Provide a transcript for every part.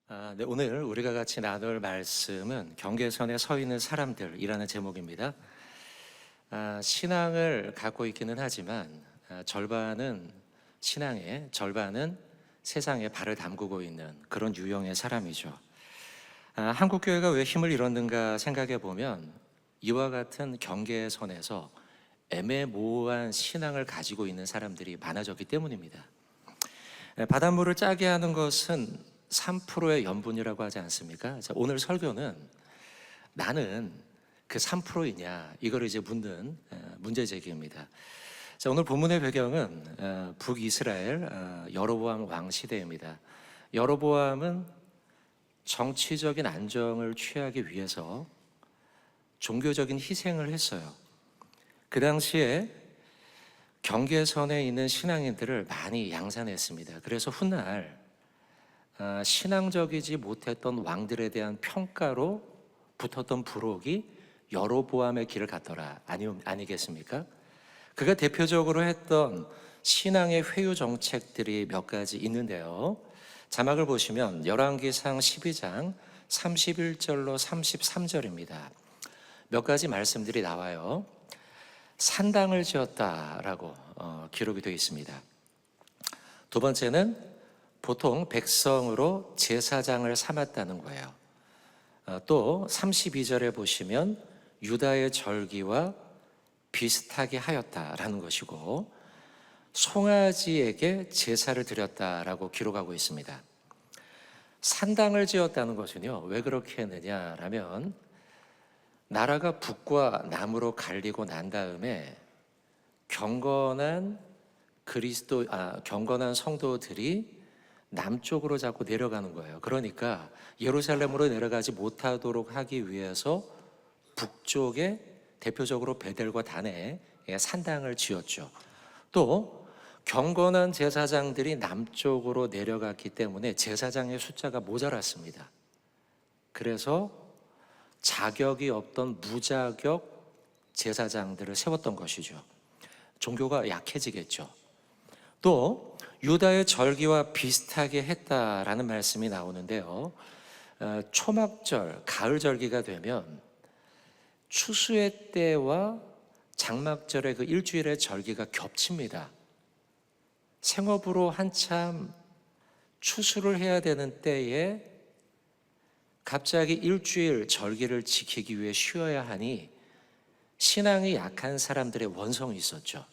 네, 오늘 우리가 같이 나눌 말씀은 경계선에 서 있는 사람들이라는 제목입니다. 신앙을 갖고 있기는 하지만 절반은 신앙에, 절반은 세상에 발을 담그고 있는 그런 유형의 사람이죠. 한국 교회가 왜 힘을 잃었는가 생각해 보면 이와 같은 경계선에서 애매모호한 신앙을 가지고 있는 사람들이 많아졌기 때문입니다. 바닷물을 짜게 하는 것은 3%의 염분이라고 하지 않습니까? 자, 오늘 설교는 나는 그 3%이냐 이걸 이제 묻는 문제 제기입니다. 자, 오늘 본문의 배경은 북이스라엘 여로보암 왕 시대입니다. 여로보암은 정치적인 안정을 취하기 위해서 종교적인 희생을 했어요. 그 당시에 경계선에 있는 신앙인들을 많이 양산했습니다. 그래서 훗날 신앙적이지 못했던 왕들에 대한 평가로 붙었던 부록이 여로보암의 길을 갔더라 아니겠습니까? 그가 대표적으로 했던 신앙의 회유 정책들이 몇 가지 있는데요. 자막을 보시면 열왕기상 12장 31절로 33절입니다. 몇 가지 말씀들이 나와요. 산당을 지었다라고 기록이 되어 있습니다. 두 번째는 보통 백성으로 제사장을 삼았다는 거예요. 또 32절에 보시면 유다의 절기와 비슷하게 하였다라는 것이고 송아지에게 제사를 드렸다라고 기록하고 있습니다. 산당을 지었다는 것은요, 왜 그렇게 했느냐라면 나라가 북과 남으로 갈리고 난 다음에 경건한 성도들이 남쪽으로 자꾸 내려가는 거예요. 그러니까 예루살렘으로 내려가지 못하도록 하기 위해서 북쪽에 대표적으로 베델과 단에 산당을 지었죠. 또 경건한 제사장들이 남쪽으로 내려갔기 때문에 제사장의 숫자가 모자랐습니다. 그래서 자격이 없던 무자격 제사장들을 세웠던 것이죠. 종교가 약해지겠죠. 또 유다의 절기와 비슷하게 했다라는 말씀이 나오는데요. 초막절, 가을 절기가 되면 추수의 때와 장막절의 그 일주일의 절기가 겹칩니다. 생업으로 한참 추수를 해야 되는 때에 갑자기 일주일 절기를 지키기 위해 쉬어야 하니 신앙이 약한 사람들의 원성이 있었죠.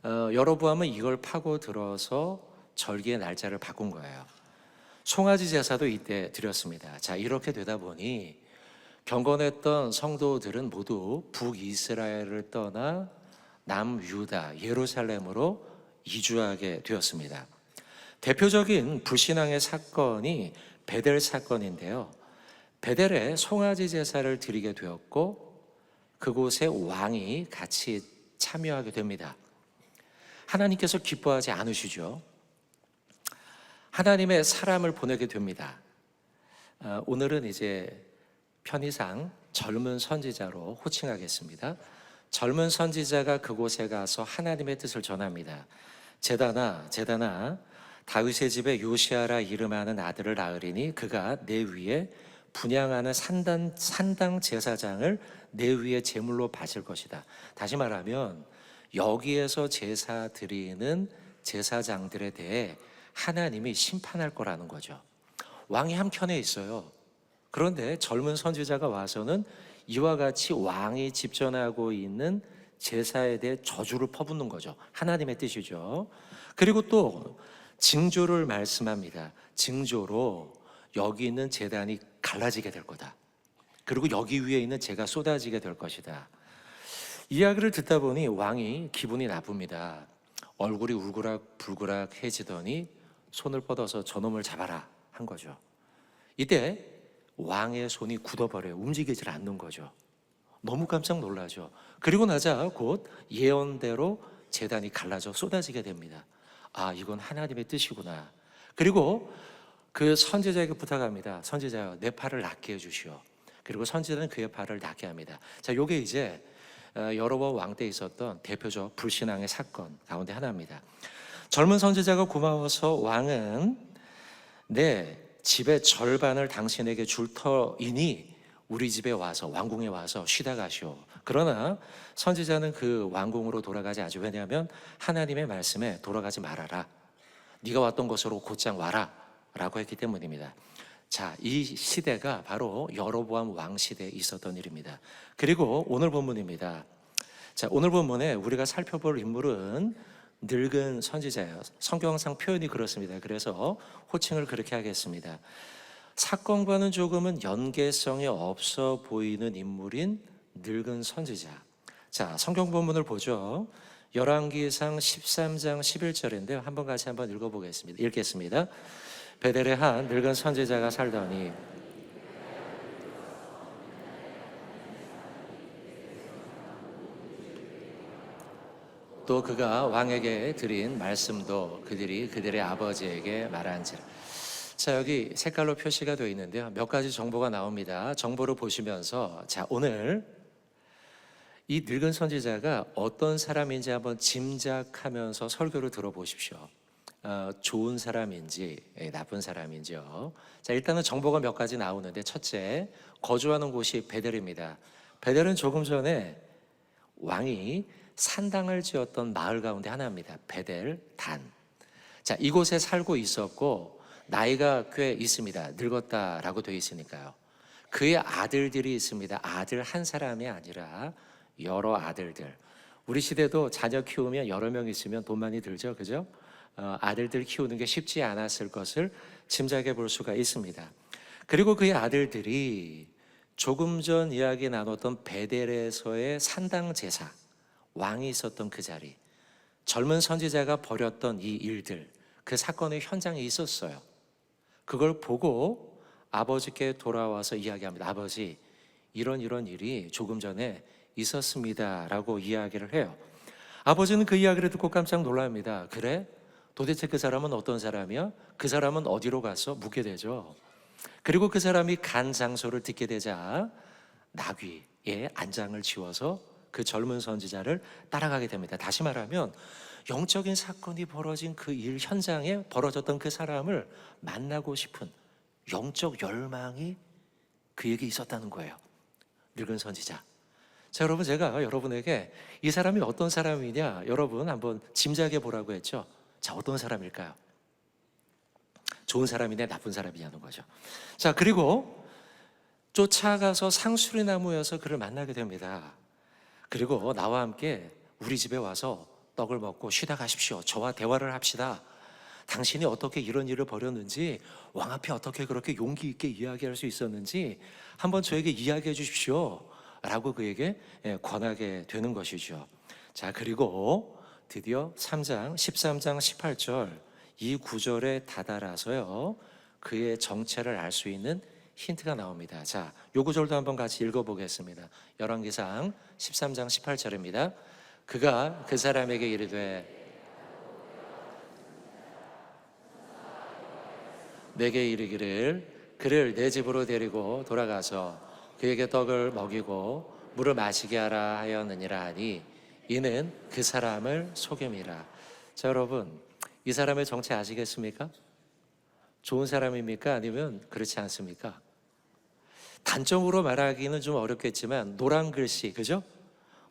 여로보암은 이걸 파고들어서 절기의 날짜를 바꾼 거예요. 송아지 제사도 이때 드렸습니다. 자, 이렇게 되다 보니 경건했던 성도들은 모두 북이스라엘을 떠나 남유다 예루살렘으로 이주하게 되었습니다. 대표적인 불신앙의 사건이 베델 사건인데요. 베델에 송아지 제사를 드리게 되었고 그곳에 왕이 같이 참여하게 됩니다. 하나님께서 기뻐하지 않으시죠. 하나님의 사람을 보내게 됩니다. 오늘은 이제 편의상 젊은 선지자로 호칭하겠습니다. 젊은 선지자가 그곳에 가서 하나님의 뜻을 전합니다. 제다나 다윗의 집에 요시아라 이름하는 아들을 낳으리니 그가 내 위에 분향하는 산당 제사장을 내 위에 제물로 바칠 것이다. 다시 말하면 여기에서 제사 드리는 제사장들에 대해 하나님이 심판할 거라는 거죠. 왕이 한켠에 있어요. 그런데 젊은 선지자가 와서는 이와 같이 왕이 집전하고 있는 제사에 대해 저주를 퍼붓는 거죠. 하나님의 뜻이죠. 그리고 또 징조를 말씀합니다. 징조로 여기 있는 제단이 갈라지게 될 거다. 그리고 여기 위에 있는 재가 쏟아지게 될 것이다. 이야기를 듣다 보니 왕이 기분이 나쁩니다. 얼굴이 울그락불그락해지더니 손을 뻗어서 저놈을 잡아라 한 거죠. 이때 왕의 손이 굳어버려요. 움직이질 않는 거죠. 너무 깜짝 놀라죠. 그리고 나자 곧 예언대로 제단이 갈라져 쏟아지게 됩니다. 아, 이건 하나님의 뜻이구나. 그리고 그 선지자에게 부탁합니다. 선지자여, 내 팔을 낫게 해주시오. 그리고 선지자는 그의 팔을 낫게 합니다. 자, 요게 이제 여로보암 왕 때 있었던 대표적 불신앙의 사건 가운데 하나입니다. 젊은 선지자가 고마워서 왕은 집의 절반을 당신에게 줄 터이니 우리 집에 와서 왕궁에 와서 쉬다 가시오. 그러나 선지자는 그 왕궁으로 돌아가지 않죠. 왜냐하면 하나님의 말씀에 돌아가지 말아라. 네가 왔던 곳으로 곧장 와라 라고 했기 때문입니다. 자, 이 시대가 바로 여로보암 왕 시대에 있었던 일입니다. 그리고 오늘 본문입니다. 자, 오늘 본문에 우리가 살펴볼 인물은 늙은 선지자예요. 성경상 표현이 그렇습니다. 그래서 호칭을 그렇게 하겠습니다. 사건과는 조금은 연계성이 없어 보이는 인물인 늙은 선지자. 자, 성경 본문을 보죠. 열왕기상 13장 11절인데요. 한번 같이 한번 읽어보겠습니다. 읽겠습니다. 베델에 한 늙은 선지자가 살더니 또 그가 왕에게 드린 말씀도 그들이 그들의 아버지에게 말한지라. 자, 여기 색깔로 표시가 되어 있는데요. 몇 가지 정보가 나옵니다. 정보를 보시면서 자, 오늘 이 늙은 선지자가 어떤 사람인지 한번 짐작하면서 설교를 들어보십시오. 좋은 사람인지 나쁜 사람인지요. 자, 일단은 정보가 몇 가지 나오는데 첫째, 거주하는 곳이 베델입니다. 베델은 조금 전에 왕이 산당을 지었던 마을 가운데 하나입니다. 베델 단. 자, 이곳에 살고 있었고 나이가 꽤 있습니다. 늙었다라고 되어 있으니까요. 그의 아들들이 있습니다. 아들 한 사람이 아니라 여러 아들들. 우리 시대도 자녀 키우면 여러 명 있으면 돈 많이 들죠, 그죠? 아들들 키우는 게 쉽지 않았을 것을 짐작해 볼 수가 있습니다. 그리고 그의 아들들이 조금 전 이야기 나눴던 베델에서의 산당 제사, 왕이 있었던 그 자리, 젊은 선지자가 벌였던 이 일들, 그 사건의 현장에 있었어요. 그걸 보고 아버지께 돌아와서 이야기합니다. 아버지, 이런 일이 조금 전에 있었습니다 라고 이야기를 해요. 아버지는 그 이야기를 듣고 깜짝 놀랍니다. 그래? 도대체 그 사람은 어떤 사람이야? 그 사람은 어디로 가서 묻게 되죠. 그리고 그 사람이 간 장소를 듣게 되자 나귀에 안장을 지워서 그 젊은 선지자를 따라가게 됩니다. 다시 말하면 영적인 사건이 벌어진 그 일 현장에 벌어졌던 그 사람을 만나고 싶은 영적 열망이 그에게 있었다는 거예요. 늙은 선지자. 자, 여러분, 제가 여러분에게 이 사람이 어떤 사람이냐 여러분 한번 짐작해 보라고 했죠. 자, 어떤 사람일까요? 좋은 사람이냐 나쁜 사람이냐는 거죠. 자, 그리고 쫓아가서 상수리 나무여서 그를 만나게 됩니다. 그리고 나와 함께 우리 집에 와서 떡을 먹고 쉬다 가십시오. 저와 대화를 합시다. 당신이 어떻게 이런 일을 벌였는지, 왕 앞에 어떻게 그렇게 용기 있게 이야기할 수 있었는지 한번 저에게 이야기해 주십시오 라고 그에게 권하게 되는 것이죠. 자, 그리고 드디어 13장 18절 이 구절에 다다라서요 그의 정체를 알 수 있는 힌트가 나옵니다. 자, 요 구절도 한번 같이 읽어보겠습니다. 열왕기상 13장 18절입니다. 그가 그 사람에게 이르되 내게 이르기를 그를 내 집으로 데리고 돌아가서 그에게 떡을 먹이고 물을 마시게 하라 하였느니라 하니 이는 그 사람을 속임이라. 자, 여러분, 이 사람의 정체 아시겠습니까? 좋은 사람입니까? 아니면 그렇지 않습니까? 단적으로 말하기는 좀 어렵겠지만 노란 글씨, 그죠?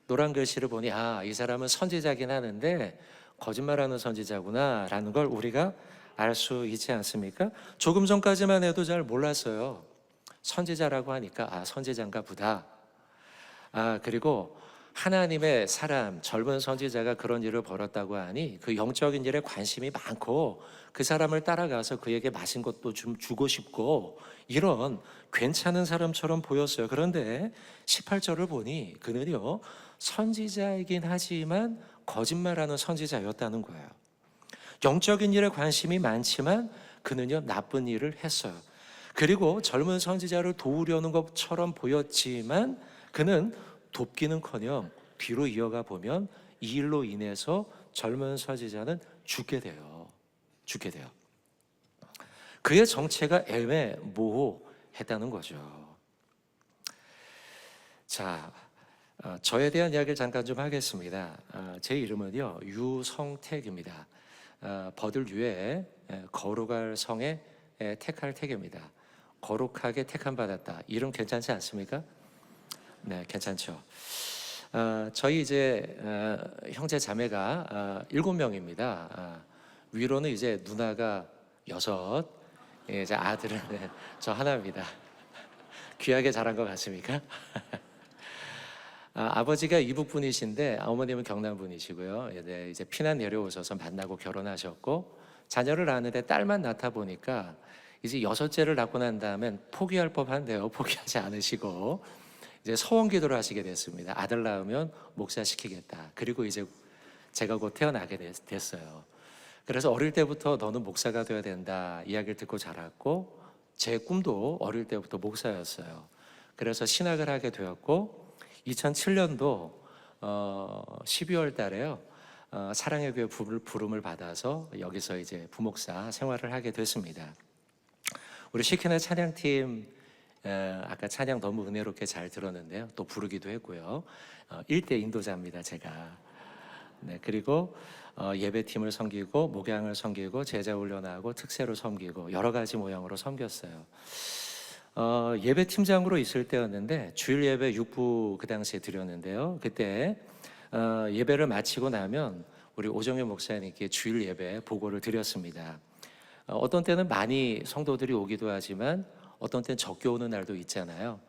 노란 글씨를 보니 이 사람은 선지자긴 하는데 거짓말하는 선지자구나 라는 걸 우리가 알 수 있지 않습니까? 조금 전까지만 해도 잘 몰랐어요. 선지자라고 하니까 선지자인가 보다. 그리고 하나님의 사람, 젊은 선지자가 그런 일을 벌였다고 하니 그 영적인 일에 관심이 많고 그 사람을 따라가서 그에게 마신 것도 좀 주고 싶고 이런 괜찮은 사람처럼 보였어요. 그런데 18절을 보니 그는요 선지자이긴 하지만 거짓말하는 선지자였다는 거예요. 영적인 일에 관심이 많지만 그는요 나쁜 일을 했어요. 그리고 젊은 선지자를 도우려는 것처럼 보였지만 그는 돕기는커녕 뒤로 이어가 보면 이 일로 인해서 젊은 선지자는 죽게 돼요. 그의 정체가 애매모호했다는 거죠. 자, 저에 대한 이야기를 잠깐 좀 하겠습니다. 제 이름은요 유성택입니다. 버들 위에 거룩할 성의 택할 택입니다. 거룩하게 택함 받았다. 이름 괜찮지 않습니까? 네, 괜찮죠. 저희 이제 형제 자매가 7명입니다. 위로는 이제 누나가 6, 이제 아들은 저 하나입니다. 귀하게 자란 것 같습니까? 아버지가 이북 분이신데 어머님은 경남 분이시고요. 이제 피난 내려오셔서 만나고 결혼하셨고 자녀를 낳았는데 딸만 낳다 보니까 이제 6째를 낳고 난 다음엔 포기할 법한데요. 포기하지 않으시고 이제 서원 기도를 하시게 됐습니다. 아들 낳으면 목사 시키겠다. 그리고 이제 제가 곧 태어나게 됐어요. 그래서 어릴 때부터 너는 목사가 되어야 된다 이야기를 듣고 자랐고 제 꿈도 어릴 때부터 목사였어요. 그래서 신학을 하게 되었고 2007년도 12월 달에요. 사랑의 교회 부름을 받아서 여기서 이제 부목사 생활을 하게 됐습니다. 우리 시키는 찬양팀 아까 찬양 너무 은혜롭게 잘 들었는데요. 또 부르기도 했고요. 1대 인도자입니다, 제가. 네, 그리고 예배팀을 섬기고 목양을 섬기고 제자 훈련하고 특세로 섬기고 여러 가지 모양으로 섬겼어요. 예배팀장으로 있을 때였는데 주일 예배 6부 그 당시에 드렸는데요. 그때 예배를 마치고 나면 우리 오정현 목사님께 주일 예배 보고를 드렸습니다. 어떤 때는 많이 성도들이 오기도 하지만 어떤 때는 적게 오는 날도 있잖아요.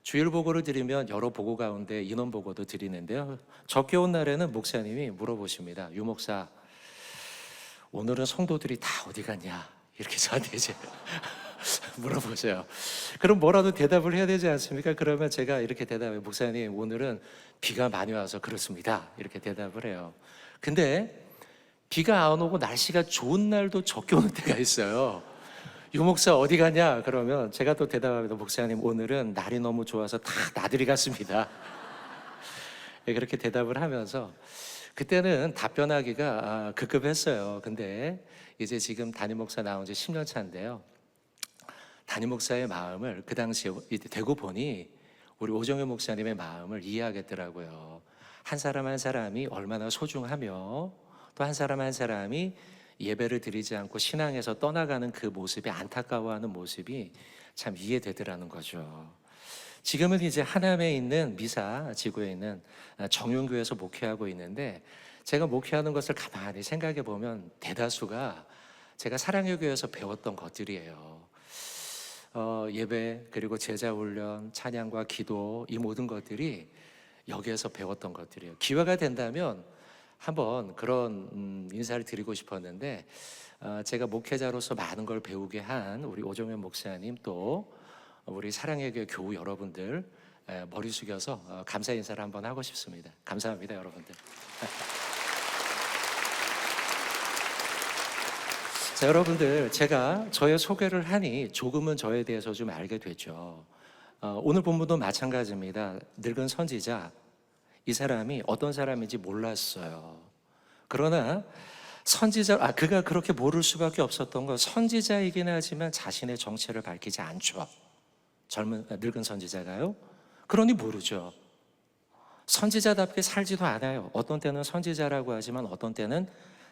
주일 보고를 드리면 여러 보고 가운데 인원 보고도 드리는데요. 적게 온 날에는 목사님이 물어보십니다. 유 목사, 오늘은 성도들이 다 어디 갔냐? 이렇게 저한테 이제 물어보세요. 그럼 뭐라도 대답을 해야 되지 않습니까? 그러면 제가 이렇게 대답해요. 목사님, 오늘은 비가 많이 와서 그렇습니다. 이렇게 대답을 해요. 근데 비가 안 오고 날씨가 좋은 날도 적게 오는 때가 있어요. 유 목사 어디 가냐? 그러면 제가 또 대답합니다. 목사님, 오늘은 날이 너무 좋아서 다 나들이 갔습니다. 그렇게 대답을 하면서 그때는 답변하기가 급급했어요. 근데 이제 지금 담임 목사 나온 지 10년 차인데요. 담임 목사의 마음을 그 당시에 되고 보니 우리 오정현 목사님의 마음을 이해하겠더라고요. 한 사람 한 사람이 얼마나 소중하며 또 한 사람 한 사람이 예배를 드리지 않고 신앙에서 떠나가는 그 모습이 안타까워하는 모습이 참 이해되더라는 거죠. 지금은 이제 하남에 있는 미사 지구에 있는 정윤교회에서 목회하고 있는데 제가 목회하는 것을 가만히 생각해 보면 대다수가 제가 사랑의 교회에서 배웠던 것들이에요. 예배 그리고 제자 훈련, 찬양과 기도 이 모든 것들이 여기에서 배웠던 것들이에요. 기회가 된다면 한번 그런 인사를 드리고 싶었는데 제가 목회자로서 많은 걸 배우게 한 우리 오정현 목사님 또 우리 사랑의 교회 교우 여러분들 머리 숙여서 감사 인사를 한번 하고 싶습니다. 감사합니다, 여러분들. 자, 여러분들 제가 저의 소개를 하니 조금은 저에 대해서 좀 알게 됐죠. 오늘 본문도 마찬가지입니다. 늙은 선지자, 이 사람이 어떤 사람인지 몰랐어요. 그러나 선지자, 그가 그렇게 모를 수밖에 없었던 건 선지자이긴 하지만 자신의 정체를 밝히지 않죠. 늙은 선지자가요. 그러니 모르죠. 선지자답게 살지도 않아요. 어떤 때는 선지자라고 하지만 어떤 때는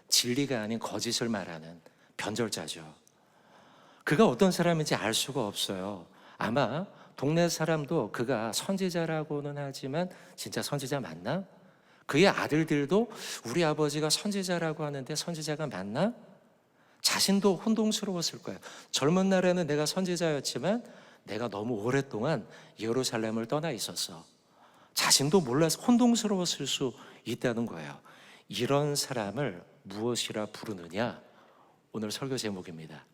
진리가 아닌 거짓을 말하는 변절자죠. 그가 어떤 사람인지 알 수가 없어요. 아마 동네 사람도 그가 선지자라고는 하지만 진짜 선지자 맞나? 그의 아들들도 우리 아버지가 선지자라고 하는데 선지자가 맞나? 자신도 혼동스러웠을 거예요. 젊은 날에는 내가 선지자였지만 내가 너무 오랫동안 예루살렘을 떠나 있었어. 자신도 몰라서 혼동스러웠을 수 있다는 거예요. 이런 사람을 무엇이라 부르느냐? 오늘 설교 제목입니다.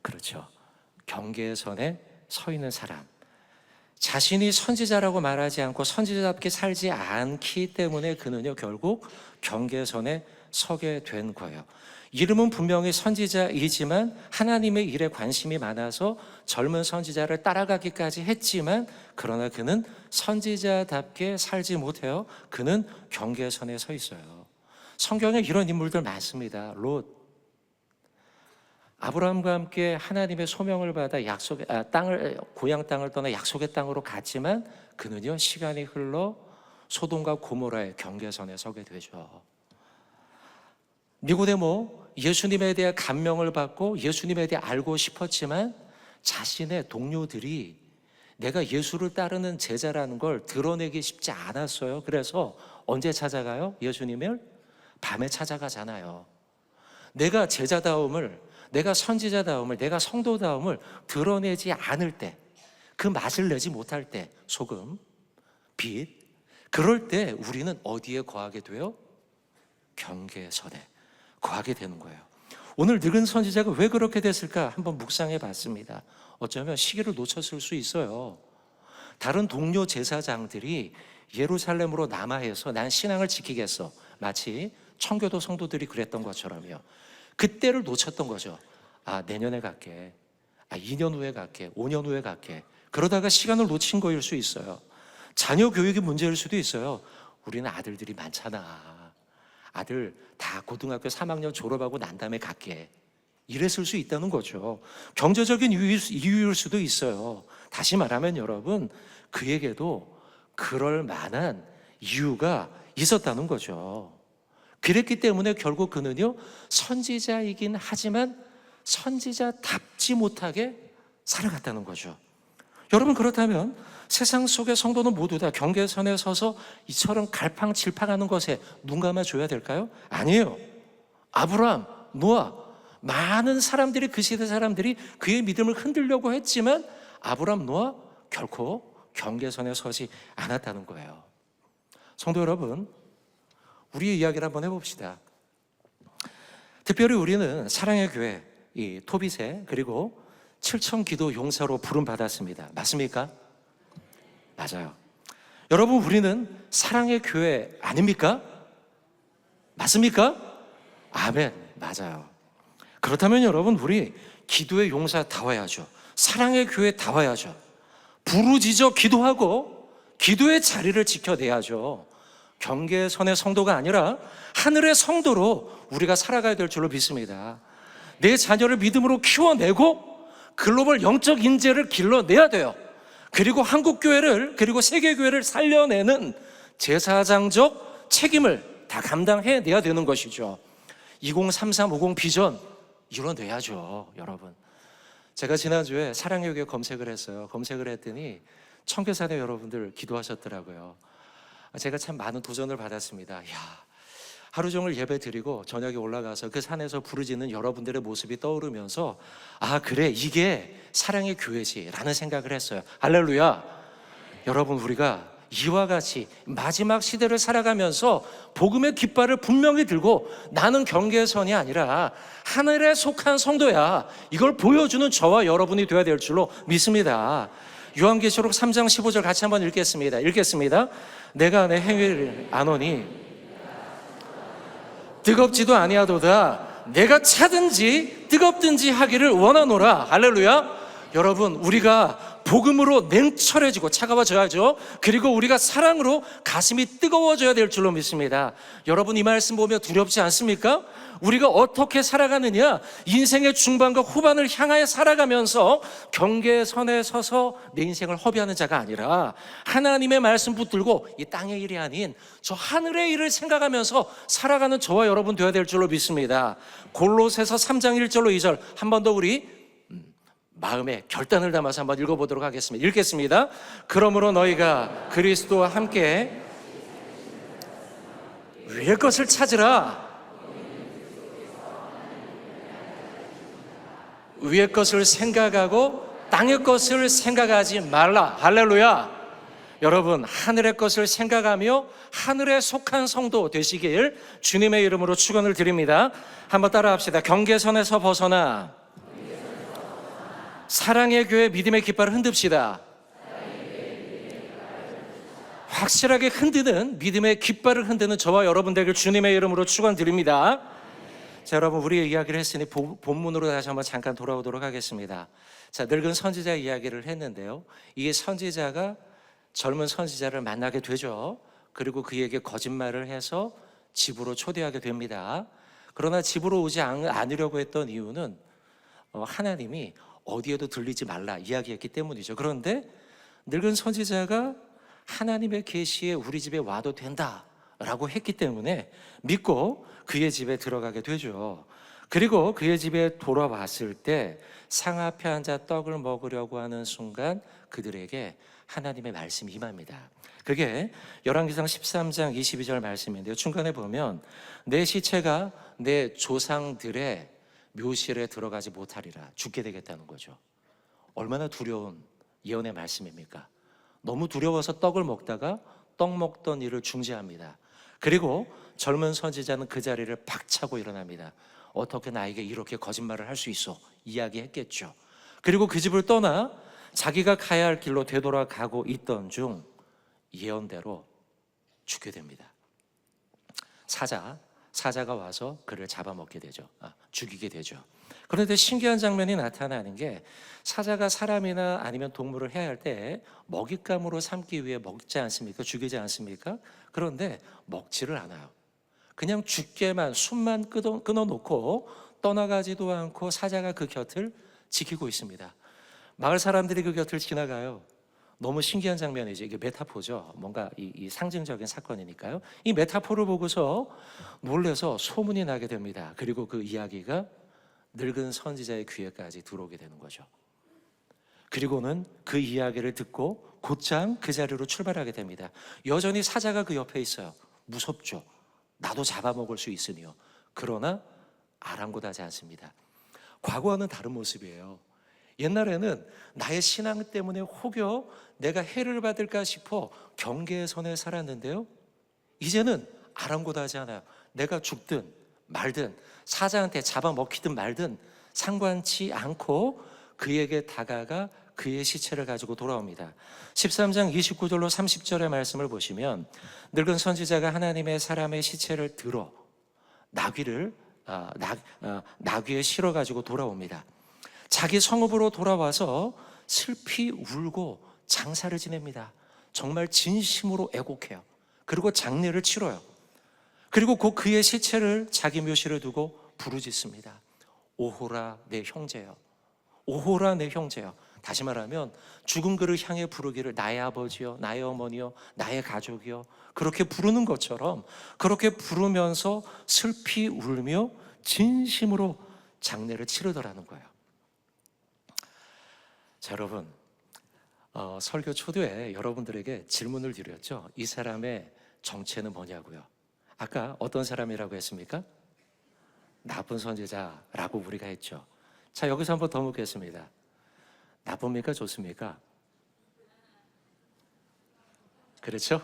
그렇죠. 경계선에 서 있는 사람. 자신이 선지자라고 말하지 않고 선지자답게 살지 않기 때문에 그는요 결국 경계선에 서게 된 거예요. 이름은 분명히 선지자이지만 하나님의 일에 관심이 많아서 젊은 선지자를 따라가기까지 했지만 그러나 그는 선지자답게 살지 못해요. 그는 경계선에 서 있어요. 성경에 이런 인물들 많습니다. 롯, 아브라함과 함께 하나님의 소명을 받아 고향 땅을 떠나 약속의 땅으로 갔지만 그는요 시간이 흘러 소돔과 고모라의 경계선에 서게 되죠. 니고데모, 예수님에 대해 감명을 받고 예수님에 대해 알고 싶었지만 자신의 동료들이 내가 예수를 따르는 제자라는 걸 드러내기 쉽지 않았어요. 그래서 언제 찾아가요? 예수님을 밤에 찾아가잖아요. 내가 제자다움을, 내가 선지자다움을, 내가 성도다움을 드러내지 않을 때, 그 맛을 내지 못할 때, 소금, 빛, 그럴 때 우리는 어디에 거하게 돼요? 경계선에 거하게 되는 거예요. 오늘 늙은 선지자가 왜 그렇게 됐을까 한번 묵상해 봤습니다. 어쩌면 시기를 놓쳤을 수 있어요. 다른 동료 제사장들이 예루살렘으로 남아해서 난 신앙을 지키겠어, 마치 청교도 성도들이 그랬던 것처럼요. 그때를 놓쳤던 거죠. 아, 내년에 갈게, 2년 후에 갈게, 5년 후에 갈게. 그러다가 시간을 놓친 거일 수 있어요. 자녀 교육이 문제일 수도 있어요. 우리는 아들들이 많잖아, 아들 다 고등학교 3학년 졸업하고 난 다음에 갈게, 이랬을 수 있다는 거죠. 경제적인 이유일 수도 있어요. 다시 말하면 여러분, 그에게도 그럴 만한 이유가 있었다는 거죠. 그랬기 때문에 결국 그는요, 선지자이긴 하지만 선지자답지 못하게 살아갔다는 거죠. 여러분, 그렇다면 세상 속의 성도는 모두 다 경계선에 서서 이처럼 갈팡질팡하는 것에 눈 감아줘야 될까요? 아니에요. 아브라함, 노아, 많은 사람들이, 그 시대 사람들이 그의 믿음을 흔들려고 했지만 아브라함, 노아 결코 경계선에 서지 않았다는 거예요. 성도 여러분, 우리의 이야기를 한번 해봅시다. 특별히 우리는 사랑의 교회, 이 토빗에 그리고 7천 기도 용사로 부름 받았습니다. 맞습니까? 맞아요. 여러분, 우리는 사랑의 교회 아닙니까? 맞습니까? 아멘. 맞아요. 그렇다면 여러분, 우리 기도의 용사 다 와야죠. 사랑의 교회 다 와야죠. 부르짖어 기도하고 기도의 자리를 지켜내야죠. 경계선의 성도가 아니라 하늘의 성도로 우리가 살아가야 될 줄로 믿습니다. 내 자녀를 믿음으로 키워내고 글로벌 영적 인재를 길러내야 돼요. 그리고 한국교회를, 그리고 세계교회를 살려내는 제사장적 책임을 다 감당해내야 되는 것이죠. 203350 비전 이뤄내야죠. 여러분, 제가 지난주에 사랑의 교회 검색을 했어요. 검색을 했더니 청계산에 여러분들 기도하셨더라고요. 제가 참 많은 도전을 받았습니다. 하루 종일 예배 드리고 저녁에 올라가서 그 산에서 부르짖는 여러분들의 모습이 떠오르면서 아, 그래, 이게 사랑의 교회지 라는 생각을 했어요. 할렐루야. 여러분, 우리가 이와 같이 마지막 시대를 살아가면서 복음의 깃발을 분명히 들고 나는 경계선이 아니라 하늘에 속한 성도야, 이걸 보여주는 저와 여러분이 되어야 될 줄로 믿습니다. 요한계시록 3장 15절 같이 한번 읽겠습니다. 내가 내 행위를 아노니 뜨겁지도 아니하도다. 내가 차든지 뜨겁든지 하기를 원하노라. 할렐루야. 여러분, 우리가 복음으로 냉철해지고 차가워져야죠. 그리고 우리가 사랑으로 가슴이 뜨거워져야 될 줄로 믿습니다. 여러분, 이 말씀 보면 두렵지 않습니까? 우리가 어떻게 살아가느냐, 인생의 중반과 후반을 향하여 살아가면서 경계선에 서서 내 인생을 허비하는 자가 아니라 하나님의 말씀 붙들고 이 땅의 일이 아닌 저 하늘의 일을 생각하면서 살아가는 저와 여러분 되어야 될 줄로 믿습니다. 골로새서 3장 1절로 2절 한 번 더 우리 마음에 결단을 담아서 한번 읽어보도록 하겠습니다. 읽겠습니다. 그러므로 너희가 그리스도와 함께 위의 것을 찾으라. 위의 것을 생각하고 땅의 것을 생각하지 말라. 할렐루야. 여러분, 하늘의 것을 생각하며 하늘에 속한 성도 되시길 주님의 이름으로 축원을 드립니다. 한번 따라합시다. 경계선에서 벗어나 사랑의 교회 믿음의 깃발을 흔듭시다. 확실하게 흔드는 믿음의 깃발을 흔드는 저와 여러분 되길 주님의 이름으로 축원드립니다. 자, 여러분, 우리의 이야기를 했으니 본문으로 다시 한번 잠깐 돌아오도록 하겠습니다. 자, 늙은 선지자 이야기를 했는데요, 이 선지자가 젊은 선지자를 만나게 되죠. 그리고 그에게 거짓말을 해서 집으로 초대하게 됩니다. 그러나 집으로 오지 않으려고 했던 이유는 하나님이 어디에도 들리지 말라 이야기했기 때문이죠. 그런데 늙은 선지자가 하나님의 계시에 우리 집에 와도 된다라고 했기 때문에 믿고 그의 집에 들어가게 되죠. 그리고 그의 집에 돌아왔을 때 상 앞에 앉아 떡을 먹으려고 하는 순간 그들에게 하나님의 말씀이 임합니다. 그게 열왕기상 13장 22절 말씀인데요. 중간에 보면 내 시체가 내 조상들의 묘실에 들어가지 못하리라, 죽게 되겠다는 거죠. 얼마나 두려운 예언의 말씀입니까? 너무 두려워서 떡을 먹다가 떡 먹던 일을 중지합니다. 그리고 젊은 선지자는 그 자리를 박차고 일어납니다. 어떻게 나에게 이렇게 거짓말을 할 수 있어? 이야기했겠죠. 그리고 그 집을 떠나 자기가 가야 할 길로 되돌아가고 있던 중 예언대로 죽게 됩니다. 사자가 와서 그를 잡아먹게 되죠. 죽이게 되죠. 그런데 신기한 장면이 나타나는 게, 사자가 사람이나 아니면 동물을 해야 할 때 먹잇감으로 삼기 위해 먹지 않습니까? 죽이지 않습니까? 그런데 먹지를 않아요. 그냥 죽게만, 숨만 끊어놓고 떠나가지도 않고 사자가 그 곁을 지키고 있습니다. 마을 사람들이 그 곁을 지나가요. 너무 신기한 장면이죠. 이게 메타포죠. 뭔가 이 상징적인 사건이니까요. 이 메타포를 보고서 놀라서 소문이 나게 됩니다. 그리고 그 이야기가 늙은 선지자의 귀에까지 들어오게 되는 거죠. 그리고는 그 이야기를 듣고 곧장 그 자리로 출발하게 됩니다. 여전히 사자가 그 옆에 있어요. 무섭죠. 나도 잡아먹을 수 있으니요. 그러나 아랑곳하지 않습니다. 과거와는 다른 모습이에요. 옛날에는 나의 신앙 때문에 혹여 내가 해를 받을까 싶어 경계의 선에 살았는데요, 이제는 아랑곳하지 않아요. 내가 죽든 말든 사자한테 잡아먹히든 말든 상관치 않고 그에게 다가가 그의 시체를 가지고 돌아옵니다. 13장 29절로 30절의 말씀을 보시면 늙은 선지자가 하나님의 사람의 시체를 들어 나귀에 실어 가지고 돌아옵니다. 자기 성읍으로 돌아와서 슬피 울고 장사를 지냅니다. 정말 진심으로 애곡해요. 그리고 장례를 치러요. 그리고 곧 그의 시체를 자기 묘실에 두고 부르짖습니다. 오호라 내 형제여, 오호라 내 형제여. 다시 말하면 죽은 그를 향해 부르기를 나의 아버지여, 나의 어머니여, 나의 가족이여, 그렇게 부르는 것처럼 그렇게 부르면서 슬피 울며 진심으로 장례를 치르더라는 거예요. 자, 여러분, 설교 초두에 여러분들에게 질문을 드렸죠. 이 사람의 정체는 뭐냐고요. 아까 어떤 사람이라고 했습니까? 나쁜 선지자라고 우리가 했죠. 자, 여기서 한번 더 묻겠습니다. 나쁩니까? 좋습니까? 그렇죠?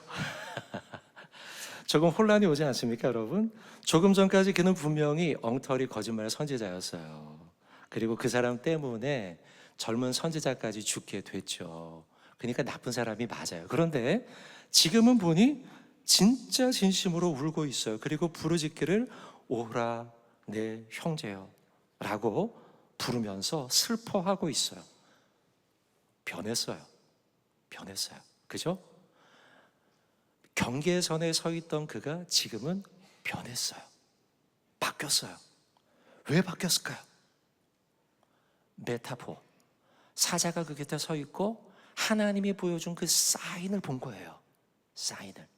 조금 혼란이 오지 않습니까, 여러분? 조금 전까지 그는 분명히 엉터리 거짓말 선지자였어요. 그리고 그 사람 때문에 젊은 선지자까지 죽게 됐죠. 그러니까 나쁜 사람이 맞아요. 그런데 지금은 보니 진짜 진심으로 울고 있어요. 그리고 부르짖기를 오라 내 형제여 라고 부르면서 슬퍼하고 있어요. 변했어요. 그죠? 경계선에 서 있던 그가 지금은 변했어요. 바뀌었어요. 왜 바뀌었을까요? 메타포. 사자가 그 곁에 서 있고 하나님이 보여준 그 사인을 본 거예요. 사인을.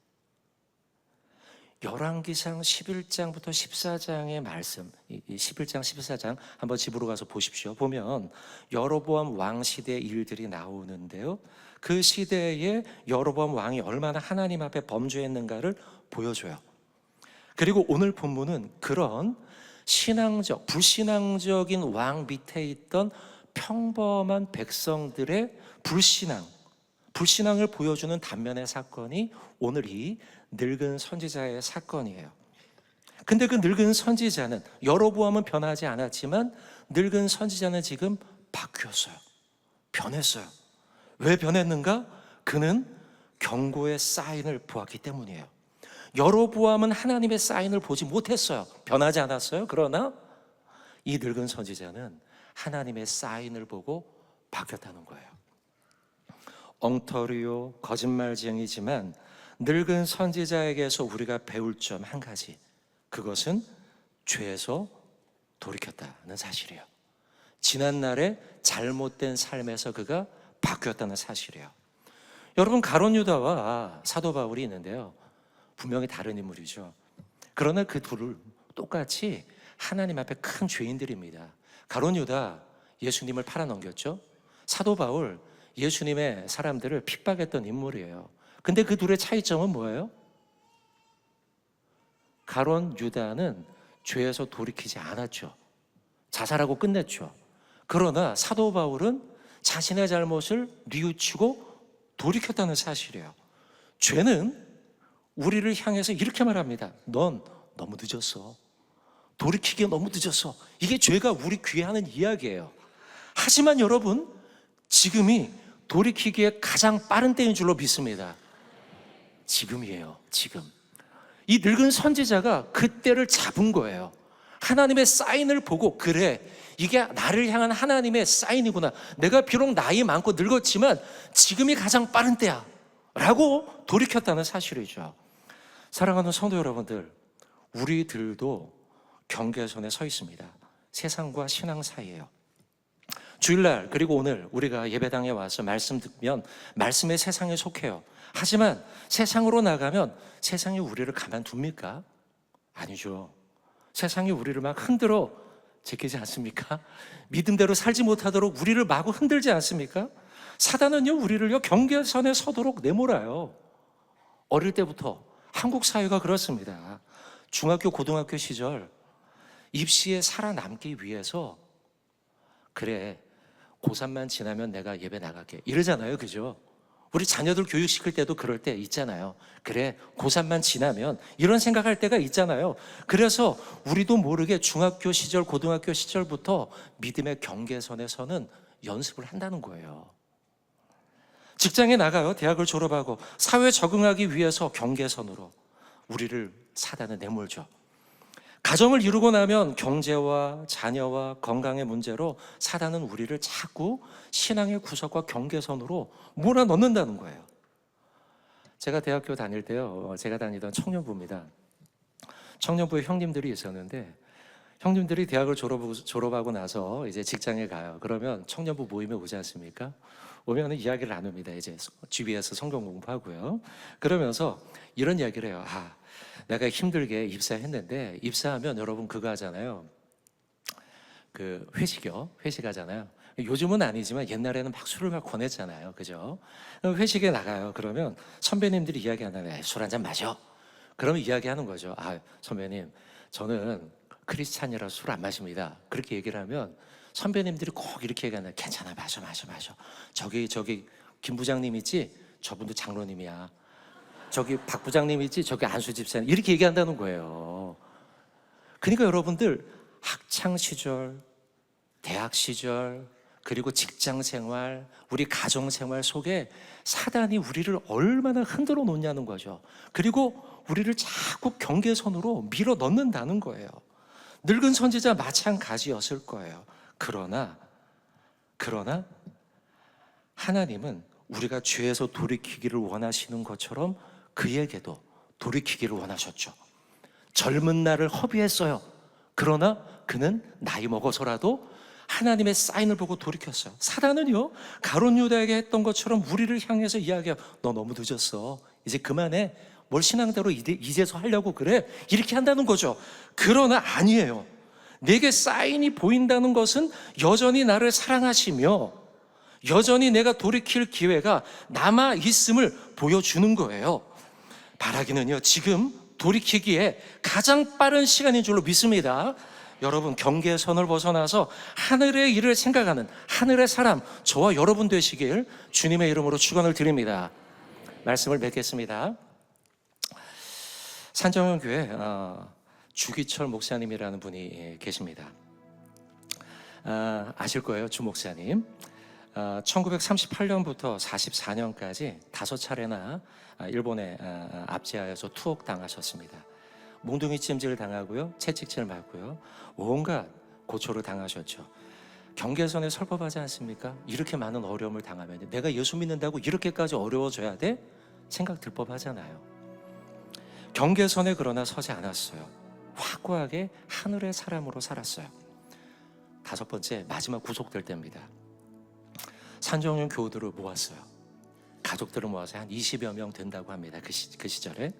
열왕기상 11장부터 14장의 말씀, 이 11장, 14장 한번 집으로 가서 보십시오. 보면 여로보암 왕 시대의 일들이 나오는데요, 그 시대에 여로보암 왕이 얼마나 하나님 앞에 범죄했는가를 보여줘요. 그리고 오늘 본문은 그런 불신앙적인 왕 밑에 있던 평범한 백성들의 불신앙을 보여주는 단면의 사건이 오늘 이 늙은 선지자의 사건이에요. 근데 그 늙은 선지자는, 여로보암은 변하지 않았지만 늙은 선지자는 지금 바뀌었어요. 변했어요. 왜 변했는가? 그는 경고의 사인을 보았기 때문이에요. 여로보암은 하나님의 사인을 보지 못했어요. 변하지 않았어요. 그러나 이 늙은 선지자는 하나님의 사인을 보고 바뀌었다는 거예요. 엉터리요 거짓말쟁이지만 늙은 선지자에게서 우리가 배울 점 한 가지, 그것은 죄에서 돌이켰다는 사실이에요. 지난날의 잘못된 삶에서 그가 바뀌었다는 사실이에요. 여러분, 가룟 유다와 사도 바울이 있는데요, 분명히 다른 인물이죠. 그러나 그 둘을 똑같이 하나님 앞에 큰 죄인들입니다. 가룟 유다 예수님을 팔아넘겼죠. 사도 바울 예수님의 사람들을 핍박했던 인물이에요. 근데 그 둘의 차이점은 뭐예요? 가룟 유다는 죄에서 돌이키지 않았죠. 자살하고 끝냈죠. 그러나 사도 바울은 자신의 잘못을 뉘우치고 돌이켰다는 사실이에요. 죄는 우리를 향해서 이렇게 말합니다. 넌 너무 늦었어. 돌이키기가 너무 늦었어. 이게 죄가 우리 귀에 하는 이야기예요. 하지만 여러분, 지금이 돌이키기에 가장 빠른 때인 줄로 믿습니다. 지금이에요. 지금. 이 늙은 선지자가 그때를 잡은 거예요. 하나님의 사인을 보고, 그래, 이게 나를 향한 하나님의 사인이구나. 내가 비록 나이 많고 늙었지만 지금이 가장 빠른 때야 라고 돌이켰다는 사실이죠. 사랑하는 성도 여러분들, 우리들도 경계선에 서 있습니다. 세상과 신앙 사이에요. 주일날 그리고 오늘 우리가 예배당에 와서 말씀 듣면 말씀의 세상에 속해요. 하지만 세상으로 나가면 세상이 우리를 가만둡니까? 아니죠. 세상이 우리를 막 흔들어 제끼지 않습니까? 믿음대로 살지 못하도록 우리를 마구 흔들지 않습니까? 사단은요, 우리를요 경계선에 서도록 내몰아요. 어릴 때부터 한국 사회가 그렇습니다. 중학교, 고등학교 시절 입시에 살아남기 위해서, 그래, 고3만 지나면 내가 예배 나갈게 이러잖아요. 그죠? 우리 자녀들 교육시킬 때도 그럴 때 있잖아요. 그래, 고3만 지나면, 이런 생각할 때가 있잖아요. 그래서 우리도 모르게 중학교 시절, 고등학교 시절부터 믿음의 경계선에서는 연습을 한다는 거예요. 직장에 나가요. 대학을 졸업하고 사회에 적응하기 위해서 경계선으로 우리를 사단에 내몰죠. 가정을 이루고 나면 경제와 자녀와 건강의 문제로 사단은 우리를 자꾸 신앙의 구석과 경계선으로 몰아넣는다는 거예요. 제가 대학교 다닐 때요, 제가 다니던 청년부입니다. 청년부에 형님들이 있었는데, 형님들이 대학을 졸업하고 나서 이제 직장에 가요. 그러면 청년부 모임에 오지 않습니까? 오면 이야기를 나눕니다. 이제 GB에서 성경 공부하고요. 그러면서 이런 이야기를 해요. 내가 힘들게 입사했는데, 입사하면 여러분 그거 하잖아요. 그 회식이요. 회식하잖아요. 요즘은 아니지만 옛날에는 막 술을 막 권했잖아요. 그죠? 회식에 나가요. 그러면 선배님들이 이야기하는데, 술 한잔 마셔. 그러면 이야기하는 거죠. 선배님, 저는 크리스찬이라 술 안 마십니다. 그렇게 얘기를 하면 선배님들이 꼭 이렇게 얘기하는, 괜찮아, 마셔. 저기 김 부장님 있지? 저분도 장로님이야. 저기 박 부장님 있지? 저기 안수 집사님. 이렇게 얘기한다는 거예요. 그러니까 여러분들, 학창 시절, 대학 시절, 그리고 직장 생활, 우리 가정 생활 속에 사단이 우리를 얼마나 흔들어 놓냐는 거죠. 그리고 우리를 자꾸 경계선으로 밀어 넣는다는 거예요. 늙은 선지자 마찬가지였을 거예요. 그러나 하나님은 우리가 죄에서 돌이키기를 원하시는 것처럼 그에게도 돌이키기를 원하셨죠. 젊은 날을 허비했어요. 그러나 그는 나이 먹어서라도 하나님의 사인을 보고 돌이켰어요. 사단은요, 가룟 유다에게 했던 것처럼 우리를 향해서 이야기해요. 너 너무 늦었어. 이제 그만해. 뭘 신앙대로 이제서 하려고 그래? 이렇게 한다는 거죠. 그러나 아니에요. 내게 사인이 보인다는 것은 여전히 나를 사랑하시며 여전히 내가 돌이킬 기회가 남아 있음을 보여주는 거예요. 바라기는요, 지금 돌이키기에 가장 빠른 시간인 줄로 믿습니다. 여러분, 경계선을 벗어나서 하늘의 일을 생각하는 하늘의 사람, 저와 여러분 되시길 주님의 이름으로 축원을 드립니다. 말씀을 맺겠습니다. 산정형교회 주기철 목사님이라는 분이 계십니다. 아실 거예요, 주 목사님. 1938년부터 44년까지 5차례나 일본에 압제하여서 투옥당하셨습니다. 몽둥이 찜질 당하고요, 채찍질 맞고요, 온갖 고초를 당하셨죠. 경계선에 설 법하지 않습니까? 이렇게 많은 어려움을 당하면 내가 예수 믿는다고 이렇게까지 어려워져야 돼? 생각 들 법하잖아요. 경계선에 그러나 서지 않았어요. 확고하게 하늘의 사람으로 살았어요. 5번째, 마지막 구속될 때입니다. 산정용 교우들을 모았어요. 가족들을 모아서 한 20여 명 된다고 합니다. 그 시절에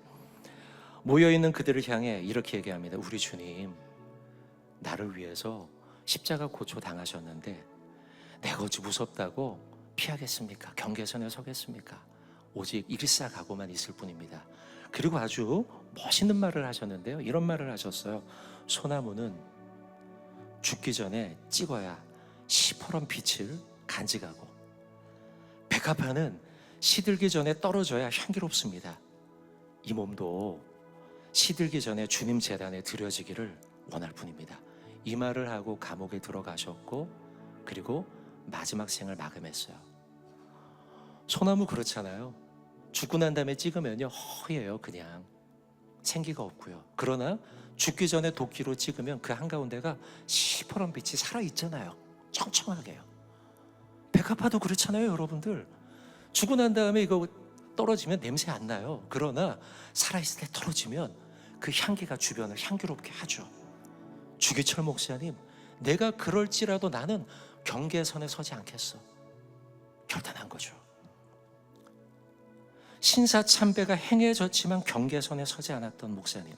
모여있는 그들을 향해 이렇게 얘기합니다. 우리 주님, 나를 위해서 십자가 고초 당하셨는데 내가 어찌 무섭다고 피하겠습니까? 경계선에 서겠습니까? 오직 일사각오만 있을 뿐입니다. 그리고 아주 멋있는 말을 하셨는데요, 이런 말을 하셨어요. 소나무는 죽기 전에 찍어야 시퍼런 빛을 간직하고, 백합화는 시들기 전에 떨어져야 향기롭습니다. 이 몸도 시들기 전에 주님 제단에 드려지기를 원할 뿐입니다. 이 말을 하고 감옥에 들어가셨고, 그리고 마지막 생을 마감했어요. 소나무 그렇잖아요. 죽고 난 다음에 찍으면요, 허예요. 그냥 생기가 없고요. 그러나 죽기 전에 도끼로 찍으면 그 한가운데가 시퍼런 빛이 살아있잖아요. 청청하게요. 백합화도 그렇잖아요, 여러분들. 죽고 난 다음에 이거 떨어지면 냄새 안 나요. 그러나 살아있을 때 떨어지면 그 향기가 주변을 향기롭게 하죠. 주기철 목사님, 내가 그럴지라도 나는 경계선에 서지 않겠어. 결단한 거죠. 신사참배가 행해졌지만 경계선에 서지 않았던 목사님.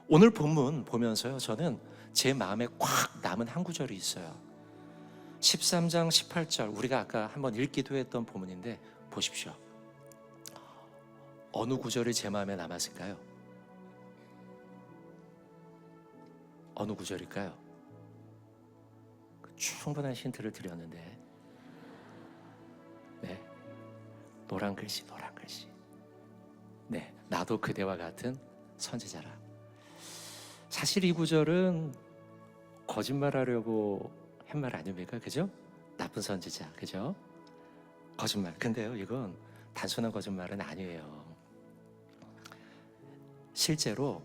오늘 본문 보면서요, 저는 제 마음에 꽉 남은 한 구절이 있어요. 13장 18절, 우리가 아까 한번 읽기도 했던 본문인데 보십시오. 어느 구절이 제 마음에 남았을까요? 어느 구절일까요? 충분한 힌트를 드렸는데, 네, 노란 글씨. 네, 나도 그대와 같은 선지자라. 사실 이 구절은 거짓말하려고 한 말 아닙니까? 그죠? 나쁜 선지자, 그죠? 거짓말. 근데요, 이건 단순한 거짓말은 아니에요. 실제로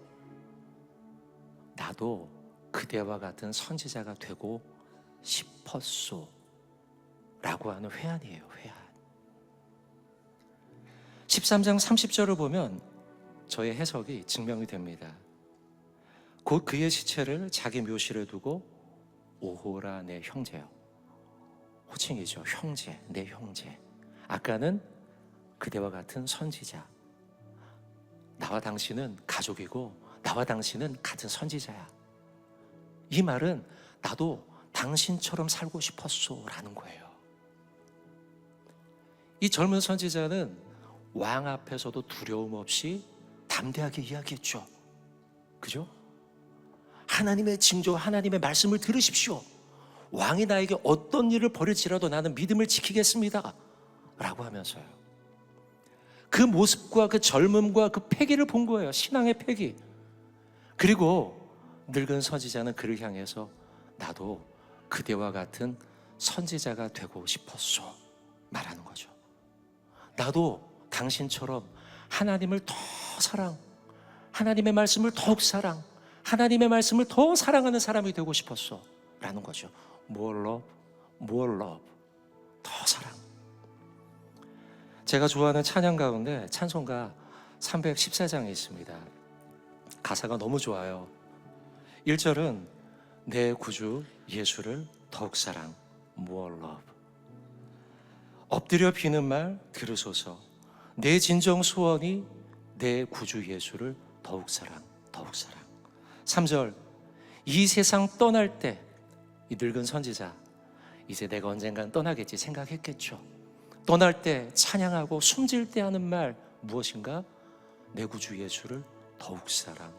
나도 그대와 같은 선지자가 되고 싶었소 라고 하는 회한이에요. 회한. 13장 30절을 보면 저의 해석이 증명이 됩니다. 곧 그의 시체를 자기 묘실에 두고 오호라 내 형제요. 호칭이죠. 형제, 내 형제. 아까는 그대와 같은 선지자. 나와 당신은 가족이고 나와 당신은 같은 선지자야. 이 말은 나도 당신처럼 살고 싶었소 라는 거예요. 이 젊은 선지자는 왕 앞에서도 두려움 없이 담대하게 이야기했죠. 그죠? 하나님의 징조, 하나님의 말씀을 들으십시오. 왕이 나에게 어떤 일을 벌일지라도 나는 믿음을 지키겠습니다 라고 하면서요, 그 모습과 그 젊음과 그 패기를 본 거예요. 신앙의 패기. 그리고 늙은 선지자는 그를 향해서 나도 그대와 같은 선지자가 되고 싶었소 말하는 거죠. 나도 당신처럼 하나님을 더 사랑, 하나님의 말씀을 더욱 사랑, 하나님의 말씀을 더 사랑하는 사람이 되고 싶었어 라는 거죠. More love, more love. 더 사랑. 제가 좋아하는 찬양 가운데 찬송가 314장이 있습니다. 가사가 너무 좋아요. 1절은 내 구주 예수를 더욱 사랑, more love. 엎드려 비는 말 들으소서. 내 진정 소원이 내 구주 예수를 더욱 사랑, 더욱 사랑. 3절, 이 세상 떠날 때 이 늙은 선지자, 이제 내가 언젠간 떠나겠지 생각했겠죠. 떠날 때 찬양하고 숨질 때 하는 말 무엇인가? 내 구주 예수를 더욱 사랑,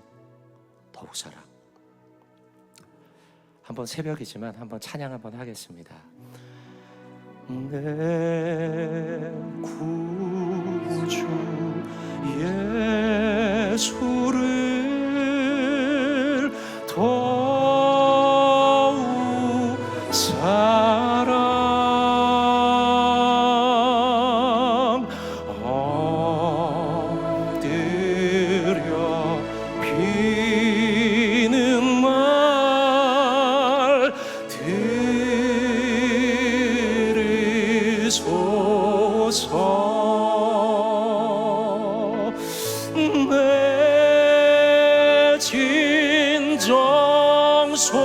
더욱 사랑. 한번 새벽이지만 한번 찬양 한번 하겠습니다. 내 구주 예수를 더욱 사랑, 엎드려 비는 말 들으소서. 내 진정 소원이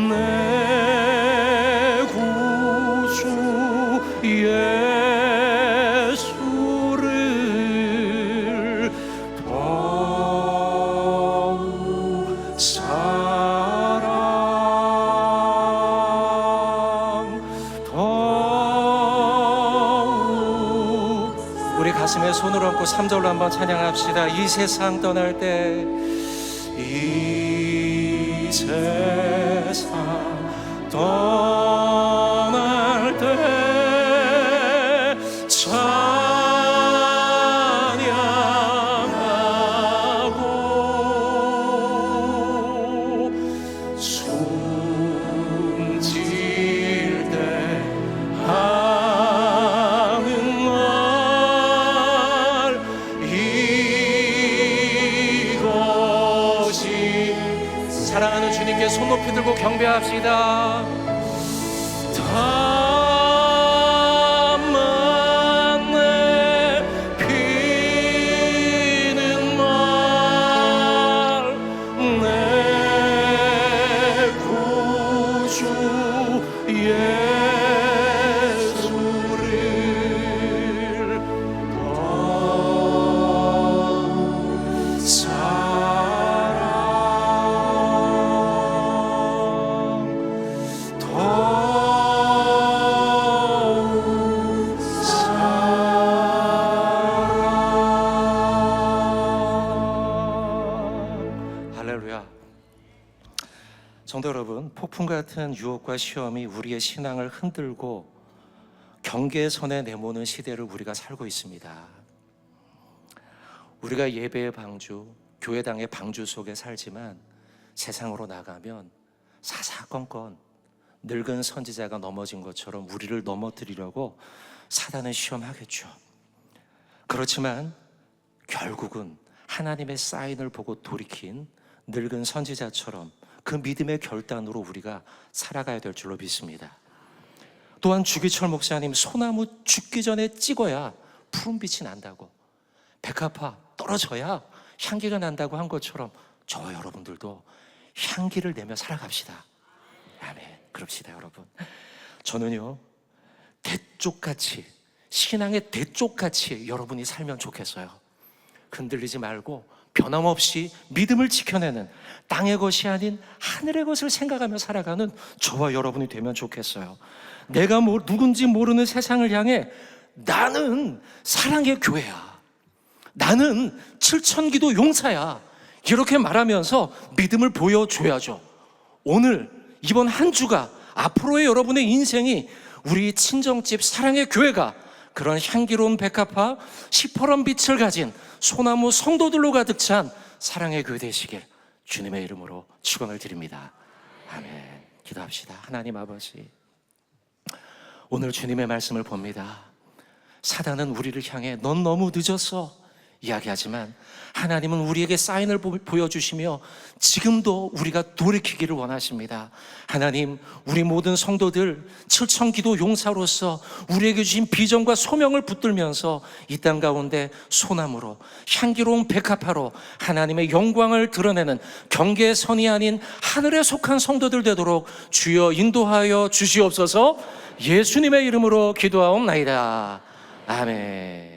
내 구주 예수를 더욱 가슴에 손을 얹고 3절로 한번 찬양합시다. 이 세상 떠날 때, 이 세상 떠날 때 찬양하고 숨질 때 하는 말 이것이 사랑하는 주님께 손 높이 들고 경배합시다. 성도 여러분, 폭풍 같은 유혹과 시험이 우리의 신앙을 흔들고 경계의 선에 내모는 시대를 우리가 살고 있습니다. 우리가 예배의 방주, 교회당의 방주 속에 살지만 세상으로 나가면 사사건건 늙은 선지자가 넘어진 것처럼 우리를 넘어뜨리려고 사단은 시험하겠죠. 그렇지만 결국은 하나님의 사인을 보고 돌이킨 늙은 선지자처럼 그 믿음의 결단으로 우리가 살아가야 될 줄로 믿습니다. 또한 주기철 목사님, 소나무 죽기 전에 찍어야 푸른빛이 난다고, 백합화 떨어져야 향기가 난다고 한 것처럼 저와 여러분들도 향기를 내며 살아갑시다. 아멘. 그럽시다 여러분. 저는요, 대쪽같이, 신앙의 대쪽같이 여러분이 살면 좋겠어요. 흔들리지 말고 변함없이 믿음을 지켜내는, 땅의 것이 아닌 하늘의 것을 생각하며 살아가는 저와 여러분이 되면 좋겠어요. 내가 누군지 모르는 세상을 향해 나는 사랑의 교회야, 나는 7,000기도 용사야, 이렇게 말하면서 믿음을 보여줘야죠. 오늘 이번 한 주가, 앞으로의 여러분의 인생이 우리 친정집 사랑의 교회가 그런 향기로운 백합화, 시퍼런 빛을 가진 소나무 성도들로 가득 찬 사랑의 교회 되시길 주님의 이름으로 축원을 드립니다. 아멘. 기도합시다. 하나님 아버지, 오늘 주님의 말씀을 봅니다. 사단은 우리를 향해 넌 너무 늦었어 이야기하지만 하나님은 우리에게 사인을 보여주시며 지금도 우리가 돌이키기를 원하십니다. 하나님, 우리 모든 성도들 7,000기도 용사로서 우리에게 주신 비전과 소명을 붙들면서 이 땅 가운데 소나무로, 향기로운 백합화로 하나님의 영광을 드러내는 경계의 선이 아닌 하늘에 속한 성도들 되도록 주여 인도하여 주시옵소서. 예수님의 이름으로 기도하옵나이다. 아멘.